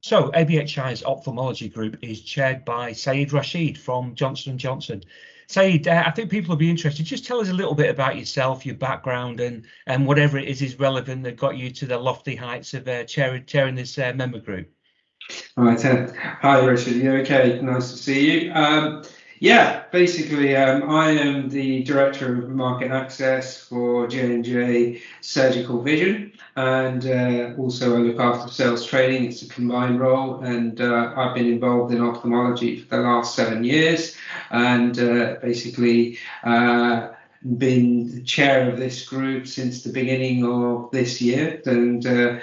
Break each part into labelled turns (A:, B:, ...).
A: So ABHI's ophthalmology group is chaired by Syed Rashid from Johnson & Johnson. Syed, I think people will be interested. Just tell us a little bit about yourself, your background, and whatever it is relevant that got you to the lofty heights of chairing this member group.
B: All right, hi Richard, you okay? Nice to see you. Yeah, basically, I am the Director of Market Access for J&J Surgical Vision, and also I look after sales training. It's a combined role, and I've been involved in ophthalmology for the last 7 years, and basically been the chair of this group since the beginning of this year. And the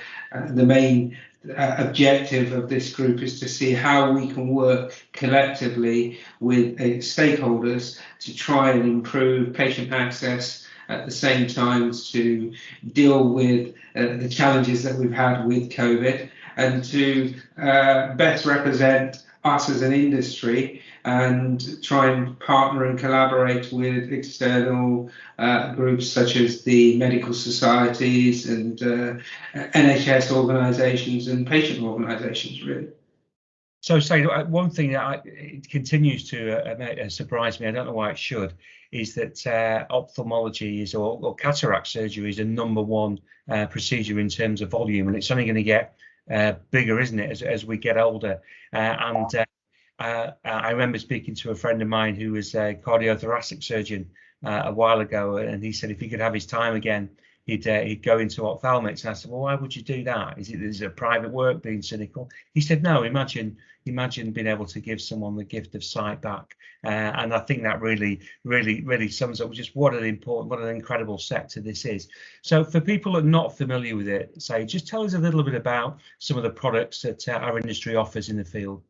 B: main objective of this group is to see how we can work collectively with stakeholders to try and improve patient access, at the same time to deal with the challenges that we've had with COVID, and to best represent us as an industry and try and partner and collaborate with external groups such as the medical societies and NHS organisations and patient organisations, really.
A: So, say one thing that it continues to surprise me, I don't know why it should, is that ophthalmology is or cataract surgery is a #1 procedure in terms of volume, and it's only going to get bigger, isn't it, as we get older? I remember speaking to a friend of mine who was a cardiothoracic surgeon a while ago, and he said if he could have his time again, he'd go into ophthalmics. And I said, well, why would you do that? Is it a private work, being cynical? He said, no, imagine being able to give someone the gift of sight back. And I think that really sums up just what an incredible sector this is. So for people that are not familiar with it, just tell us a little bit about some of the products that our industry offers in the field.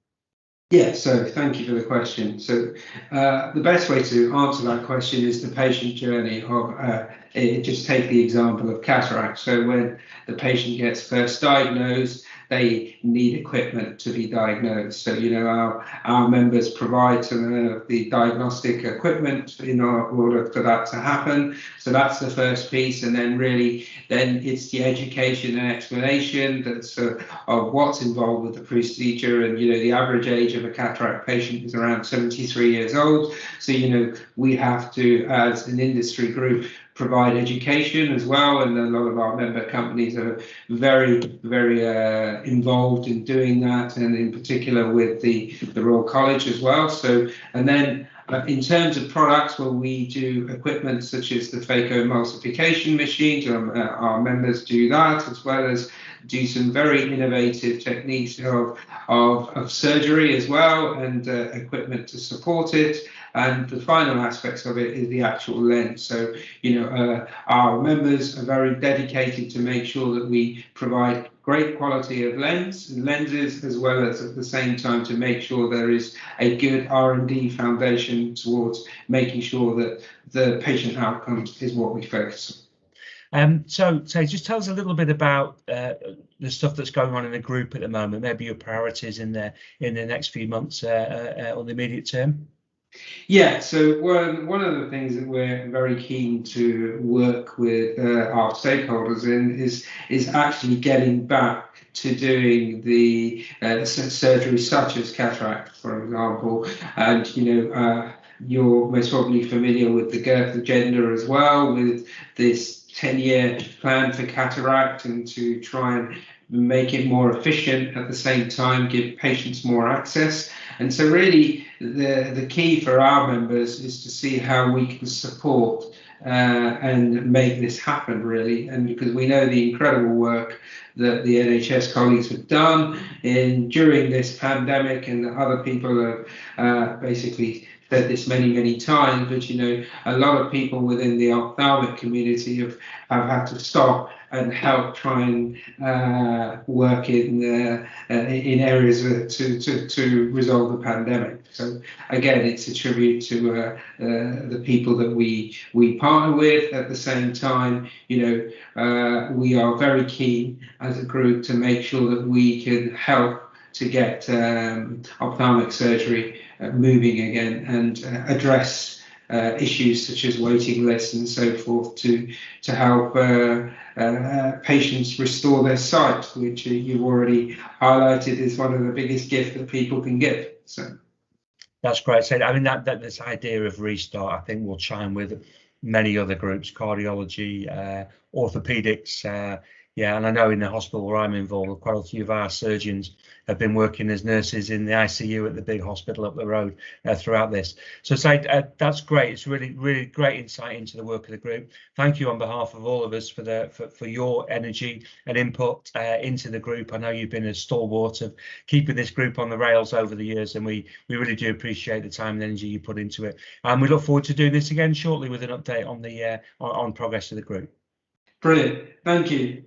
B: Yeah, so thank you for the question. So the best way to answer that question is the patient journey of, just take the example of cataract. So when the patient gets first diagnosed, they need equipment to be diagnosed. So, you know, our members provide the diagnostic equipment in order for that to happen. So that's the first piece. And then then it's the education and explanation that's of what's involved with the procedure. And, you know, the average age of a cataract patient is around 73 years old. So, you know, we have to, as an industry group, provide education as well, and a lot of our member companies are very involved in doing that, and in particular with the Royal College as well. So, and then in terms of products, well, we do equipment such as the phacoemulsification machines. Our members do that, as well as do some very innovative techniques of surgery as well, and equipment to support it. And the final aspects of it is the actual lens. So, you know, our members are very dedicated to make sure that we provide great quality of lenses, as well as at the same time to make sure there is a good R&D foundation towards making sure that the patient outcomes is what we focus on.
A: So just tell us a little bit about the stuff that's going on in the group at the moment, maybe your priorities in the next few months or the immediate term.
B: Yeah, so one of the things that we're very keen to work with our stakeholders in is actually getting back to doing the surgery such as cataract, for example. And, you know, you're most probably familiar with the Girth agenda as well, with this 10-year plan for cataract, and to try and make it more efficient, at the same time give patients more access. And so really the key for our members is to see how we can support and make this happen, really. And because we know the incredible work that the NHS colleagues have done during this pandemic, and other people have basically said this many times, but, you know, a lot of people within the ophthalmic community have had to stop and help try and work in areas to resolve the pandemic. So again, it's a tribute to the people that we partner with. At the same time, you know, we are very keen as a group to make sure that we can help to get ophthalmic surgery moving again, and address issues such as waiting lists and so forth to help patients restore their sight, which you've already highlighted is one of the biggest gifts that people can give. So
A: that's great. So I mean that this idea of restart, I think, will chime with many other groups: cardiology, orthopedics. Yeah, and I know in the hospital where I'm involved, quite a few of our surgeons have been working as nurses in the ICU at the big hospital up the road throughout this. So, Syed, that's great. It's really great insight into the work of the group. Thank you on behalf of all of us for your energy and input into the group. I know you've been a stalwart of keeping this group on the rails over the years, and we really do appreciate the time and energy you put into it. And we look forward to doing this again shortly with an update on the on progress of the group.
B: Brilliant. Thank you.